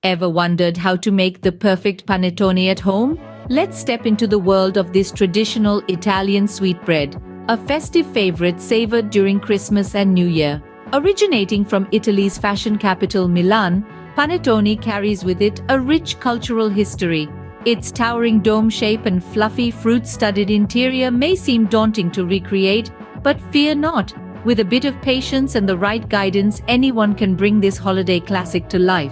Ever wondered how to make the perfect panettone at home? Let's step into the world of this traditional Italian sweetbread, a festive favorite savored during Christmas and New Year. Originating from Italy's fashion capital Milan, panettone carries with it a rich cultural history. Its towering dome shape and fluffy fruit-studded interior may seem daunting to recreate, but fear not. With a bit of patience and the right guidance, anyone can bring this holiday classic to life.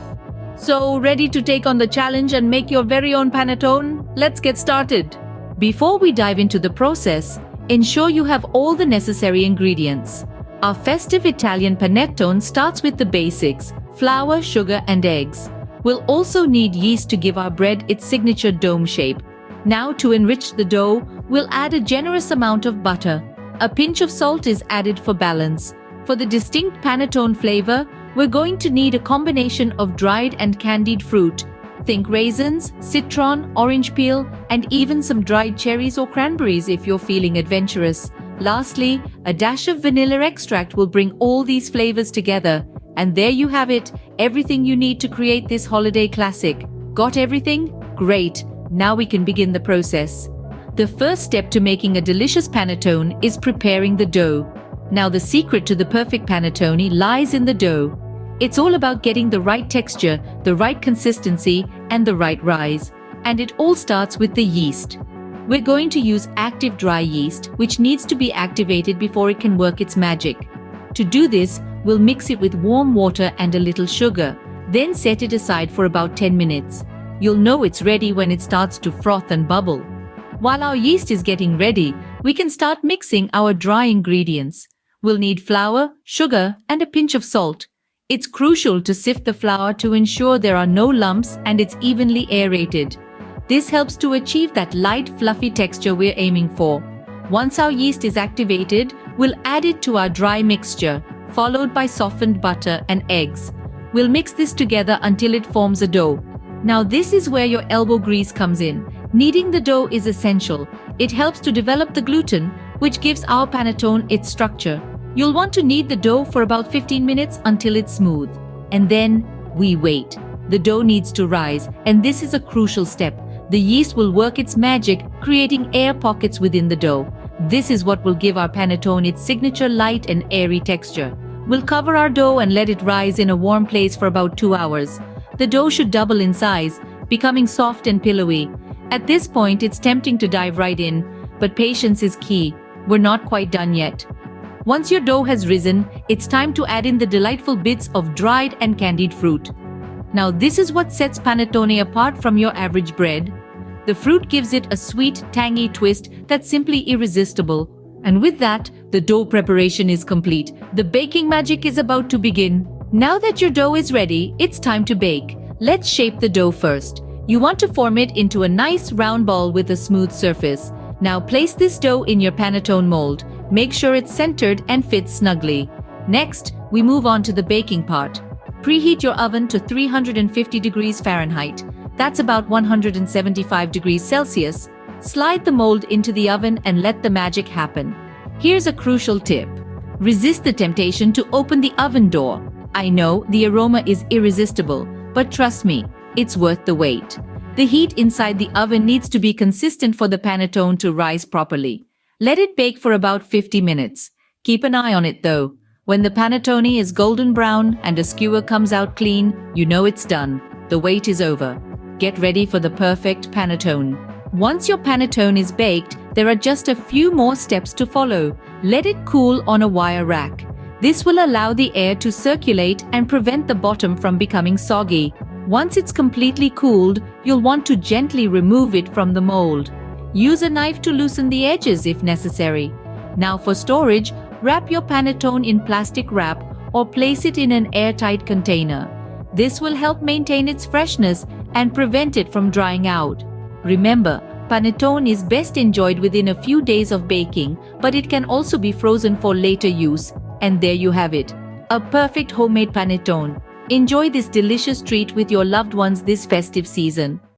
So, ready to take on the challenge and make your very own panettone? Let's get started. Before we dive into the process, ensure you have all the necessary ingredients. Our festive Italian panettone starts with the basics: flour, sugar, and eggs. We'll also need yeast to give our bread its signature dome shape. Now, to enrich the dough, we'll add a generous amount of butter. A pinch of salt is added for balance. For the distinct panettone flavor, we're going to need a combination of dried and candied fruit. Think raisins, citron, orange peel, and even some dried cherries or cranberries if you're feeling adventurous. Lastly, a dash of vanilla extract will bring all these flavors together. And there you have it, everything you need to create this holiday classic. Got everything? Great! Now we can begin the process. The first step to making a delicious panettone is preparing the dough. Now the secret to the perfect panettone lies in the dough. It's all about getting the right texture, the right consistency, and the right rise. And it all starts with the yeast. We're going to use active dry yeast, which needs to be activated before it can work its magic. To do this, we'll mix it with warm water and a little sugar, then set it aside for about 10 minutes. You'll know it's ready when it starts to froth and bubble. While our yeast is getting ready, we can start mixing our dry ingredients. We'll need flour, sugar, and a pinch of salt. It's crucial to sift the flour to ensure there are no lumps and it's evenly aerated. This helps to achieve that light, fluffy texture we're aiming for. Once our yeast is activated, we'll add it to our dry mixture, followed by softened butter and eggs. We'll mix this together until it forms a dough. Now this is where your elbow grease comes in. Kneading the dough is essential. It helps to develop the gluten, which gives our panettone its structure. You'll want to knead the dough for about 15 minutes until it's smooth. And then we wait. The dough needs to rise, and this is a crucial step. The yeast will work its magic, creating air pockets within the dough. This is what will give our panettone its signature light and airy texture. We'll cover our dough and let it rise in a warm place for about 2 hours. The dough should double in size, becoming soft and pillowy. At this point, it's tempting to dive right in, but patience is key. We're not quite done yet. Once your dough has risen, it's time to add in the delightful bits of dried and candied fruit. Now this is what sets panettone apart from your average bread. The fruit gives it a sweet, tangy twist that's simply irresistible. And with that, the dough preparation is complete. The baking magic is about to begin. Now that your dough is ready, it's time to bake. Let's shape the dough first. You want to form it into a nice round ball with a smooth surface. Now place this dough in your panettone mold. Make sure it's centered and fits snugly. Next, we move on to the baking part. Preheat your oven to 350 degrees Fahrenheit. That's about 175 degrees Celsius. Slide the mold into the oven and let the magic happen. Here's a crucial tip. Resist the temptation to open the oven door. I know the aroma is irresistible, but trust me, it's worth the wait. The heat inside the oven needs to be consistent for the panettone to rise properly. Let it bake for about 50 minutes. Keep an eye on it though. When the panettone is golden brown and a skewer comes out clean, you know it's done. The wait is over. Get ready for the perfect panettone. Once your panettone is baked, there are just a few more steps to follow. Let it cool on a wire rack. This will allow the air to circulate and prevent the bottom from becoming soggy. Once it's completely cooled, you'll want to gently remove it from the mold. Use a knife to loosen the edges if necessary. Now for storage, wrap your panettone in plastic wrap or place it in an airtight container. This will help maintain its freshness and prevent it from drying out. Remember, panettone is best enjoyed within a few days of baking, but it can also be frozen for later use. And there you have it, a perfect homemade panettone. Enjoy this delicious treat with your loved ones this festive season.